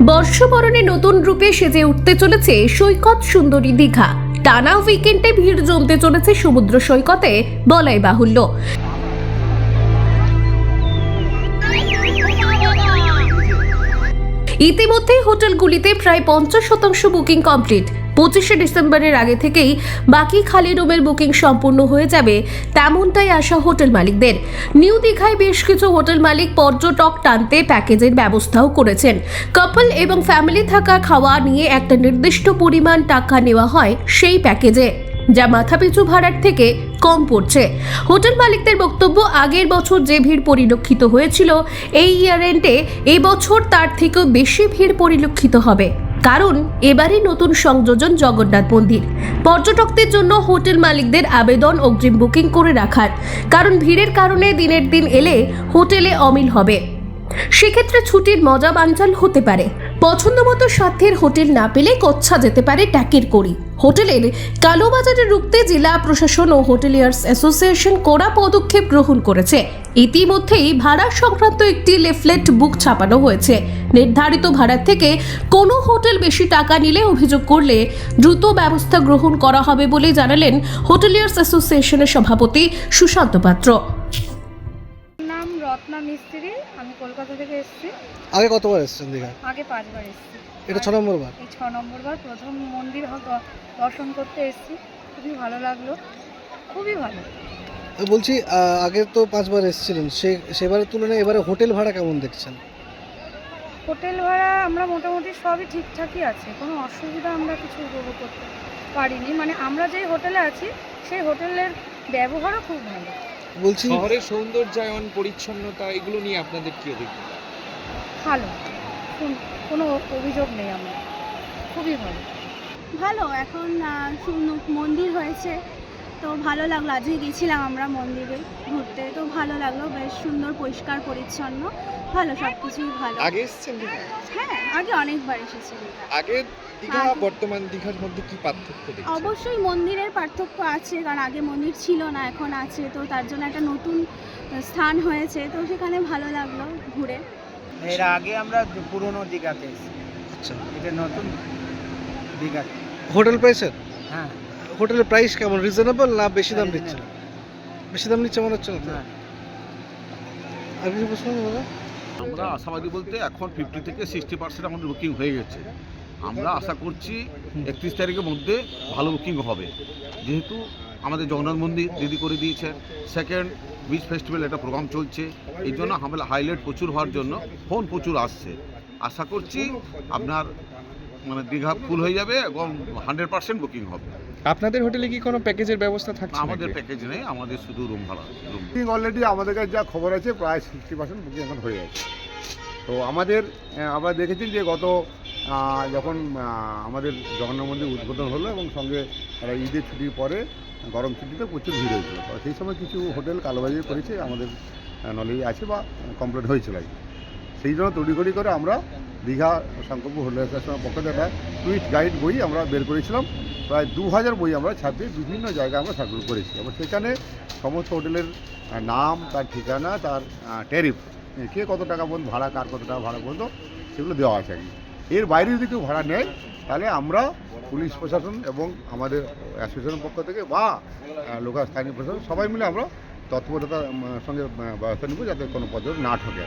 বর্ষবরণে নতুন রূপে সেজে উঠতে চলেছে সৈকত সুন্দরী দীঘা। টানা উইকেন্ডে ভিড় জমতে চলেছে সমুদ্র সৈকতে বলাই বাহুল্য। ইতিমধ্যেই হোটেলগুলিতে প্রায় 50% বুকিং কমপ্লিট। 25শে ডিসেম্বরের আগে থেকেই বাকি খালি রুমের বুকিং সম্পূর্ণ হয়ে যাবে, তেমনটাই আশা হোটেল মালিকদের। নিউ দীঘায় বেশ কিছু হোটেল মালিক পর্যটক টানতে প্যাকেজের ব্যবস্থাও করেছেন। কাপল এবং ফ্যামিলি থাকা খাওয়া নিয়ে একটা নির্দিষ্ট পরিমাণ টাকা নেওয়া হয় সেই প্যাকেজে, যা মাথাপিছু ভাড়ার থেকে কম পড়ছে। হোটেল মালিকদের বক্তব্য, আগের বছর যে ভিড় পরিলক্ষিত হয়েছিল এই ইয়ার এন্ডে এবছর তার থেকেও বেশি ভিড় পরিলক্ষিত হবে, কারণ এবারে নতুন সংযোজন জগন্নাথ মন্দির। পর্যটকদের জন্য হোটেল মালিকদের আবেদন অগ্রিম বুকিং করে রাখার, কারণ ভিড়ের কারণে দিনের দিন এলে হোটেলে অমিল হবে, সেক্ষেত্রে ছুটির মজা বানচাল হতে পারে। পছন্দ মতো সাধ্যের হোটেল না পেলে কচ্ছা যেতে পারে ট্যাকের করি। হোটেলের কালোবাজারে রুখতে জেলা প্রশাসন ও হোটেলিয়ার্স অ্যাসোসিয়েশন কড়া পদক্ষেপ গ্রহণ করেছে। ইতিমধ্যেই ভাড়া সংক্রান্ত একটি লিফলেট বুক ছাপানো হয়েছে। নির্ধারিত ভাড়ার থেকে কোনো হোটেল বেশি টাকা নিলে অভিযোগ করলে দ্রুত ব্যবস্থা গ্রহণ করা হবে বলে জানালেন হোটেলিয়ার্স অ্যাসোসিয়েশনের সভাপতি সুশান্ত পাত্র। নাম রত্না মিস্ত্রি, আমি কলকাতা থেকে এসেছি। আগে কতবার এসেছেন দীঘা? আগে 5 বার এসেছি। এটা 6 নম্বর বার। এই 6 নম্বর বার প্রথম মন্দির দর্শন করতে এসেছি। খুবই ভালো লাগলো, খুবই ভালো। বলছি আগে তো 5 বার এসেছিলেন, সেবারের তুলনায় এবারে হোটেল ভাড়া কেমন দেখছেন? হোটেল ভাড়া আমরা মোটামুটি সবই ঠিকঠাকই আছে, কোনো অসুবিধা আমরা কিছু উপভোগ করতে পারিনি। মানে আমরা যেই হোটেলে আছি সেই হোটেলের ব্যবহারও খুব ভালো। বলছি শহরের সৌন্দর্যায়ন, পরিচ্ছন্নতা এগুলো নিয়ে আপনাদের কি অভিজ্ঞতা? ভালো, কোনো অভিযোগ নেই। আমরা খুবই ভালো। ভালো, এখন মন্দির হয়েছে তো ভালো লাগলো। আজকে গেছিলাম আমরা মন্দিরে ঘুরতে, তো ভালো লাগলো, বেশ সুন্দর, পরিষ্কার পরিচ্ছন্ন, ভালো, সব কিছুই ভালো। আগে এসেছেন দীঘা? হ্যাঁ, আগে অনেকবার এসেছি। আগে দীঘা বর্তমান দীঘার মধ্যে কি পার্থক্য দেখছেন? অবশ্যই মন্দিরের পার্থক্য আছে, কারণ আগে মন্দির ছিল না, এখন আছে, তো তার জন্য একটা নতুন স্থান হয়েছে, তো সেখানে ভালো লাগলো ঘুরে। এর আগে আমরা পুরনো দীঘাতে এসেছি, আচ্ছা, এটা নতুন দীঘাতে। হোটেল পেয়েছেন? হ্যাঁ, হোটেলের প্রাইস কেমন? রিজনেবল না বেশি দাম দিচ্ছে? Reasonable। বেশি দাম নিচ্ছে মনে হচ্ছে না তো? হ্যাঁ। আর কিছু প্রশ্ন দাদা? আমরা আশাবাদী বলতে এখন 50 থেকে 60% আমাদের বুকিং হয়ে গেছে। আমরা আশা করছি 31 তারিখের মধ্যে ভালো বুকিং হবে, যেহেতু আমাদের জগন্নাথ মন্দির রেডি করে দিয়েছেন। সেকেন্ড বিচ ফেস্টিভ্যাল একটা প্রোগ্রাম চলছে, এই জন্য আমাদের হাইলাইট প্রচুর হওয়ার জন্য ফোন প্রচুর আসছে। আশা করছি আপনার দীঘা ফুল হয়ে যাবে এবং 100% বুকিং হবে। আপনাদের হোটেলে কি কোনো প্যাকেজের ব্যবস্থা থাকছে? আমাদের প্যাকেজ নেই, আমাদের শুধু রুম ভাড়া। বুকিং অলরেডি আমাদের কাছে যা খবর আছে প্রায় 60% বুকিং এখন হয়ে গেছে। তো আমরা দেখেছি যে গত যখন আমাদের জগন্নাথ মন্দির উদ্বোধন হলো এবং সঙ্গে ঈদের ছুটির পরে গরম ছুটিতে প্রচুর ভিড় হয়েছিল, তো সেই সময় কিছু হোটেল কালোবাজি করেছে আমাদের নলেজে আছে বা কমপ্লিট হয়েছিল। সেই জন্য তড়িঘড়ি করে আমরা দীঘা সংকল্প হোটেল অ্যাসোসিয়েশনের পক্ষ থেকে একটা টুরিস্ট গাইড বই আমরা বের করেছিলাম। প্রায় 2000 বই আমরা ছাপিয়ে বিভিন্ন জায়গায় আমরা সার্কুল করেছি এবং সেখানে সমস্ত হোটেলের নাম, তার ঠিকানা, তার ট্যারিফ, কে কত টাকা পর্যন্ত ভাড়া, কার কত টাকা ভাড়া পর্যন্ত, সেগুলো দেওয়া আছে আর কি। এর বাইরে যদি কেউ ভাড়া নেয় তাহলে আমরা পুলিশ প্রশাসন এবং আমাদের অ্যাসোসিয়েশনের পক্ষ থেকে বা লোকাল স্থানীয় প্রশাসন সবাই মিলে আমরা তৎপরতার সঙ্গে ব্যবস্থা নেব যাতে কোনো পর্যটক না ঠকে।